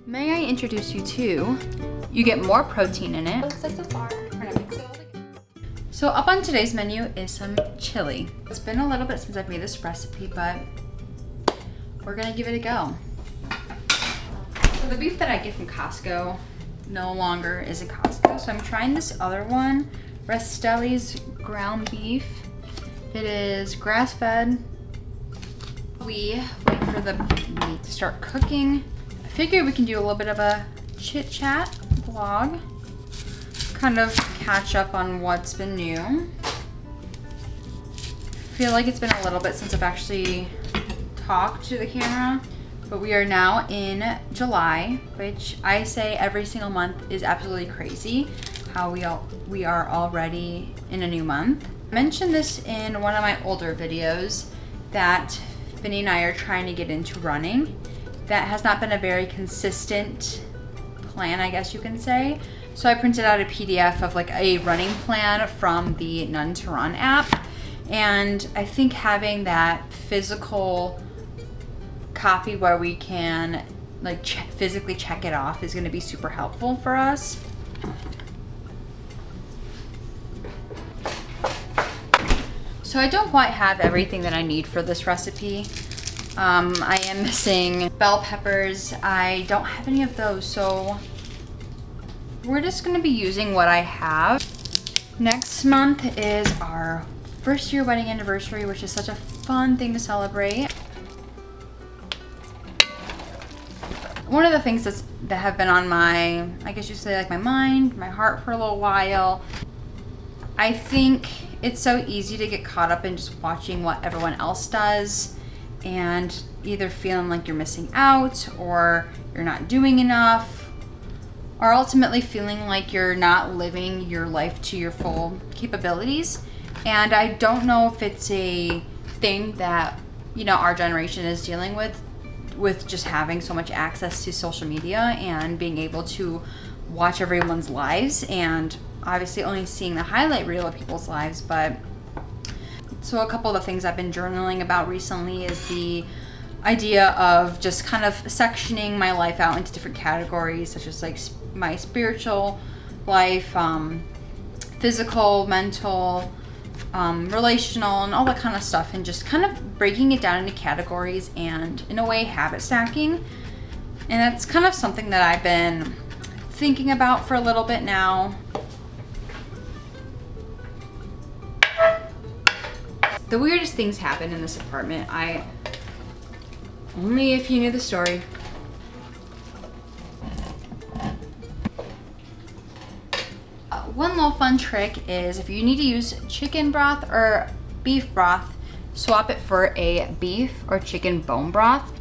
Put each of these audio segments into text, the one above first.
May I introduce you to, you get more protein in it. Looks like the flour. We're gonna mix it all together. So up on today's menu is some chili. It's been a little bit since I've made this recipe, but we're gonna give it a go. So the beef that I get from Costco no longer is in Costco, so I'm trying this other one, Restelli's ground beef. It is grass-fed. We wait for the meat to start cooking. I figured we can do a little bit of a chit-chat vlog, kind of catch up on what's been new. I feel like it's been a little bit since I've actually talked to the camera, but we are now in July, which I say every single month is absolutely crazy how we are already in a new month. I mentioned this in one of my older videos that Vinny and I are trying to get into running. That has not been a very consistent plan, I guess you can say. So I printed out a PDF of like a running plan from the None to Run app. And I think having that physical copy where we can like physically check it off is gonna be super helpful for us. So I don't quite have everything that I need for this recipe. I am missing bell peppers. I don't have any of those, so we're just gonna be using what I have. Next month is our first year wedding anniversary, which is such a fun thing to celebrate. One of the things that have been on my, I guess you say like my mind, my heart for a little while, I think it's so easy to get caught up in just watching what everyone else does and either feeling like you're missing out or you're not doing enough, or ultimately feeling like you're not living your life to your full capabilities. And I don't know if it's a thing that, you know, our generation is dealing with just having so much access to social media and being able to watch everyone's lives and obviously only seeing the highlight reel of people's lives. But so a couple of the things I've been journaling about recently is the idea of just kind of sectioning my life out into different categories, such as like my spiritual life, physical, mental, relational, and all that kind of stuff, and just kind of breaking it down into categories and in a way habit stacking. And that's kind of something that I've been thinking about for a little bit now. The weirdest things happen in this apartment. Only if you knew the story. One little fun trick is if you need to use chicken broth or beef broth, swap it for a beef or chicken bone broth.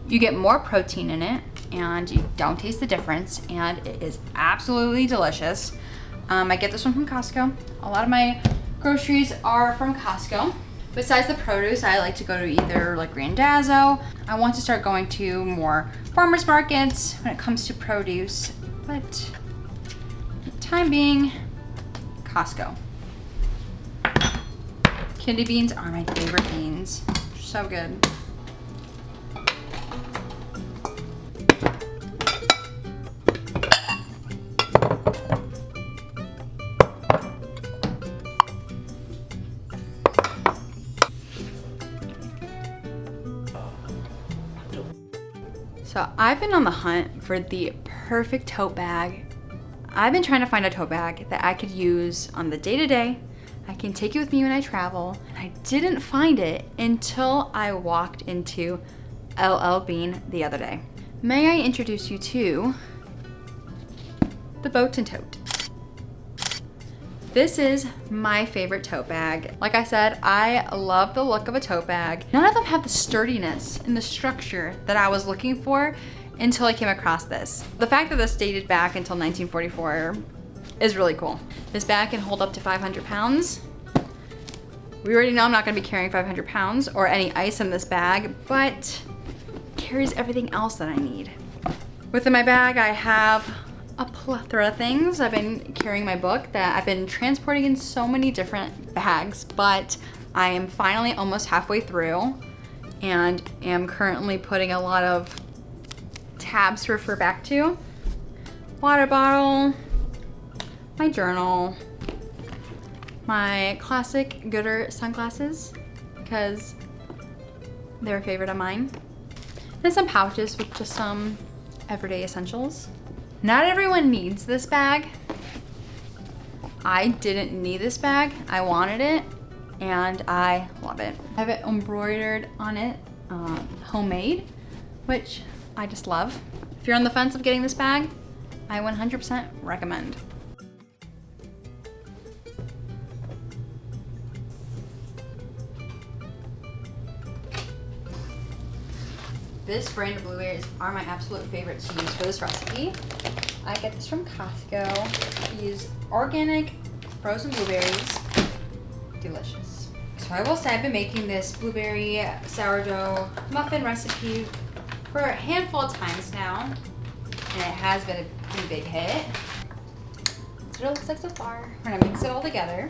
You get more protein in it and you don't taste the difference, and it is absolutely delicious. I get this one from Costco. A lot of my groceries are from Costco. Besides the produce, I like to go to either like Randazzo. I want to start going to more farmers markets when it comes to produce, but for the time being, Costco. Kidney beans are my favorite beans. They're so good. So I've been on the hunt for the perfect tote bag. I've been trying to find a tote bag that I could use on the day-to-day. I can take it with me when I travel. And I didn't find it until I walked into LL Bean the other day. May I introduce you to the Boat and Tote. This is my favorite tote bag. Like I said, I love the look of a tote bag. None of them have the sturdiness and the structure that I was looking for until I came across this. The fact that this dated back until 1944 is really cool. This bag can hold up to 500 pounds. We already know I'm not gonna be carrying 500 pounds or any ice in this bag, but it carries everything else that I need. Within my bag, I have a plethora of things. I've been carrying my book that I've been transporting in so many different bags, but I am finally almost halfway through and am currently putting a lot of tabs to refer back to. Water bottle, my journal, my classic Gooder sunglasses because they're a favorite of mine. And some pouches with just some everyday essentials. Not everyone needs this bag. I didn't need this bag. I wanted it and I love it. I have it embroidered on it, homemade, which I just love. If you're on the fence of getting this bag, I 100% recommend. This brand of blueberries are my absolute favorite to use for this recipe. I get this from Costco. Use organic frozen blueberries. Delicious. So I will say I've been making this blueberry sourdough muffin recipe for a handful of times now, and it has been a pretty big hit. That's what it looks like so far. We're gonna mix it all together.